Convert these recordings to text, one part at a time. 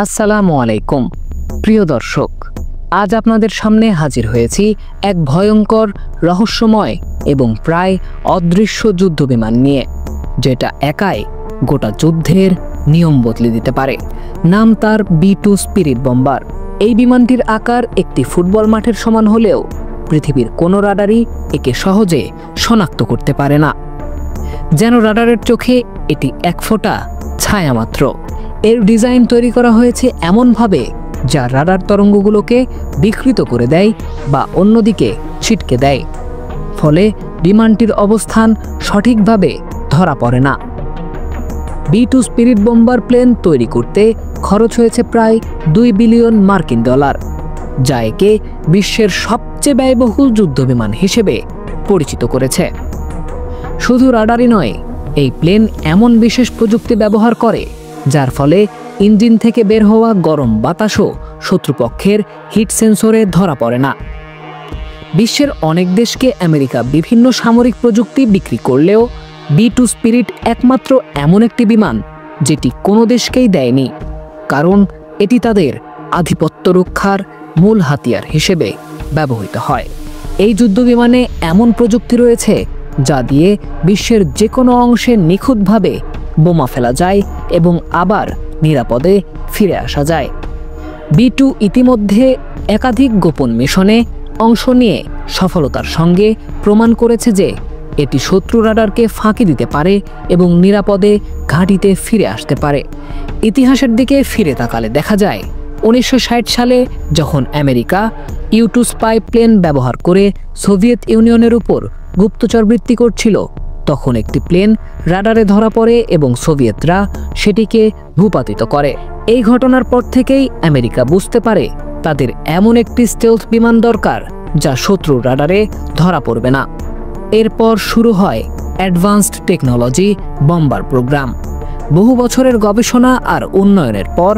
আসসালামু আলাইকুম প্রিয় দর্শক, আজ আপনাদের সামনে হাজির হয়েছি এক ভয়ঙ্কর, রহস্যময় এবং প্রায় অদৃশ্য যুদ্ধবিমান নিয়ে, যেটা একাই গোটা যুদ্ধের নিয়ম বদলে দিতে পারে। নাম তার B-2 স্পিরিট বম্বার। এই বিমানটির আকার একটি ফুটবল মাঠের সমান হলেও পৃথিবীর কোনো রাডারই একে সহজে শনাক্ত করতে পারে না। যেন রাডারের চোখে এটি এক ফোঁটা ছায়া মাত্র। এর ডিজাইন তৈরি করা হয়েছে এমনভাবে যা রাডার তরঙ্গগুলোকে বিকৃত করে দেয় বা অন্যদিকে ছিটকে দেয়, ফলে বিমানটির অবস্থান সঠিকভাবে ধরা পড়ে না। B-2 স্পিরিট বম্বার প্লেন তৈরি করতে খরচ হয়েছে প্রায় $2 বিলিয়ন, যা একে বিশ্বের সবচেয়ে ব্যয়বহুল যুদ্ধবিমান হিসেবে পরিচিত করেছে। শুধু রাডারই নয়, এই প্লেন এমন বিশেষ প্রযুক্তি ব্যবহার করে যার ফলে ইঞ্জিন থেকে বের হওয়া গরম বাতাসও শত্রুপক্ষের হিট সেন্সরে ধরা পড়ে না। বিশ্বের অনেক দেশকে আমেরিকা বিভিন্ন সামরিক প্রযুক্তি বিক্রি করলেও B-2 স্পিরিট একমাত্র এমন একটি বিমান যেটি কোনো দেশকেই দেয়নি, কারণ এটি তাদের আধিপত্য রক্ষার মূল হাতিয়ার হিসেবে ব্যবহৃত হয়। এই যুদ্ধবিমানে এমন প্রযুক্তি রয়েছে যা দিয়ে বিশ্বের যে কোনো অংশে নিখুঁতভাবে বোমা ফেলা যায় এবং আবার নিরাপদে ফিরে আসা যায়। B-2 ইতিমধ্যে একাধিক গোপন মিশনে অংশ নিয়ে সফলতার সঙ্গে প্রমাণ করেছে যে এটি শত্রু রাডারকে ফাঁকি দিতে পারে এবং নিরাপদে ঘাঁটিতে ফিরে আসতে পারে। ইতিহাসের দিকে ফিরে তাকালে দেখা যায় 1960 সালে যখন আমেরিকা U-2 স্পাই প্লেন ব্যবহার করে সোভিয়েত ইউনিয়নের উপর গুপ্তচরবৃত্তি করছিল, তখন একটি প্লেন রাডারে ধরা পড়ে এবং সোভিয়েতরা সেটিকে ভূপাতিত করে। এই ঘটনার পর থেকেই আমেরিকা বুঝতে পারে তাদের এমন একটি স্টেলথ বিমান দরকার যা শত্রুর রাডারে ধরা পড়বে না। এরপর শুরু হয় অ্যাডভান্সড টেকনোলজি বম্বার প্রোগ্রাম। বহু বছরের গবেষণা আর উন্নয়নের পর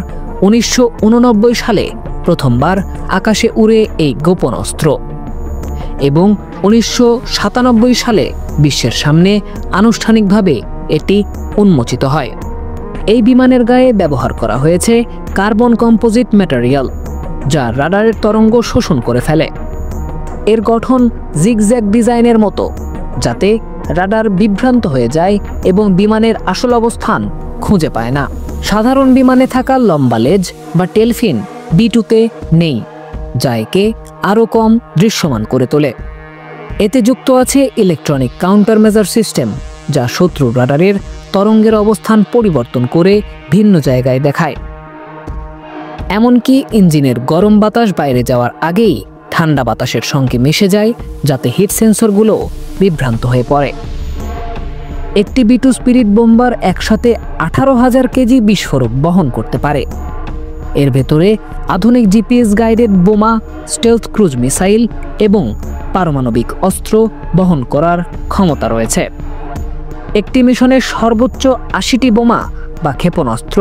1989 সালে প্রথমবার আকাশে উড়ে এই গোপন অস্ত্র এবং 1997 সালে বিশ্বের সামনে আনুষ্ঠানিকভাবে এটি উন্মোচিত হয়। এই বিমানের গায়ে ব্যবহার করা হয়েছে কার্বন কম্পোজিট ম্যাটেরিয়াল, যা রাডারের তরঙ্গ শোষণ করে ফেলে। এর গঠন জিগজ্যাগ ডিজাইনের মতো, যাতে রাডার বিভ্রান্ত হয়ে যায় এবং বিমানের আসল অবস্থান খুঁজে পায় না। সাধারণ বিমানে থাকা লম্বা লেজ বা টেলফিন B-2-তে নেই, যা একে আরও কম দৃশ্যমান করে তোলে। এতে যুক্ত আছে ইলেকট্রনিক কাউন্টার মেজার সিস্টেম, যা শত্রু রাডারের তরঙ্গের অবস্থান পরিবর্তন করে ভিন্ন জায়গায় দেখায়। এমনকি ইঞ্জিনের গরম বাতাস বাইরে যাওয়ার আগেই ঠান্ডা বাতাসের সঙ্গে মিশে যায়, যাতে হিট সেন্সরগুলো বিভ্রান্ত হয়ে পড়ে। একটি B-2 স্পিরিট বোম্বার একসাথে 18,000 কেজি বিস্ফোরক বহন করতে পারে। এর ভেতরে আধুনিক GPS গাইডেড বোমা, স্টেলথ ক্রুজ মিসাইল এবং পারমাণবিক অস্ত্র বহন করার ক্ষমতা রয়েছে। একটি মিশনে সর্বোচ্চ 80টি বোমা বা ক্ষেপণাস্ত্র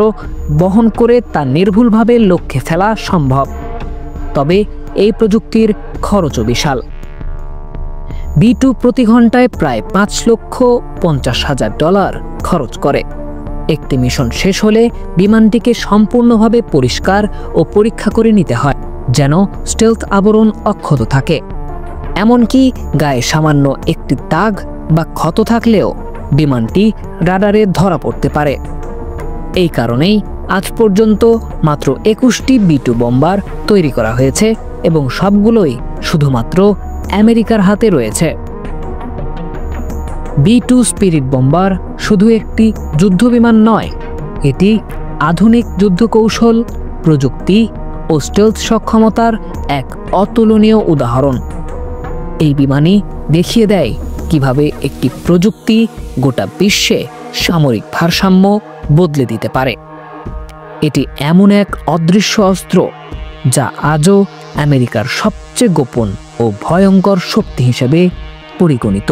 বহন করে তা নির্ভুলভাবে লক্ষ্যে ফেলা সম্ভব। তবে এই প্রযুক্তির খরচও বিশাল। B-2 প্রতি ঘন্টায় প্রায় $5,50,000 খরচ করে। একটি মিশন শেষ হলে বিমানটিকে সম্পূর্ণভাবে পরিষ্কার ও পরীক্ষা করে নিতে হয়, যেন স্টেলথ আবরণ অক্ষত থাকে। এমনকি গায়ে সামান্য একটি দাগ বা ক্ষত থাকলেও বিমানটি রাডারে ধরা পড়তে পারে। এই কারণেই আজ পর্যন্ত মাত্র 21টি B-2 বম্বার তৈরি করা হয়েছে এবং সবগুলোই শুধুমাত্র আমেরিকার হাতে রয়েছে। B-2 স্পিরিট বম্বার শুধু একটি যুদ্ধবিমান নয়, এটি আধুনিক যুদ্ধকৌশল, প্রযুক্তি ও স্টেলথ সক্ষমতার এক অতুলনীয় উদাহরণ। এই বিমানই দেখিয়ে দেয় কিভাবে একটি প্রযুক্তি গোটা বিশ্বে সামরিক ভারসাম্য বদলে দিতে পারে। এটি এমন এক অদৃশ্য অস্ত্র যা আজও আমেরিকার সবচেয়ে গোপন ও ভয়ঙ্কর শক্তি হিসেবে পরিগণিত।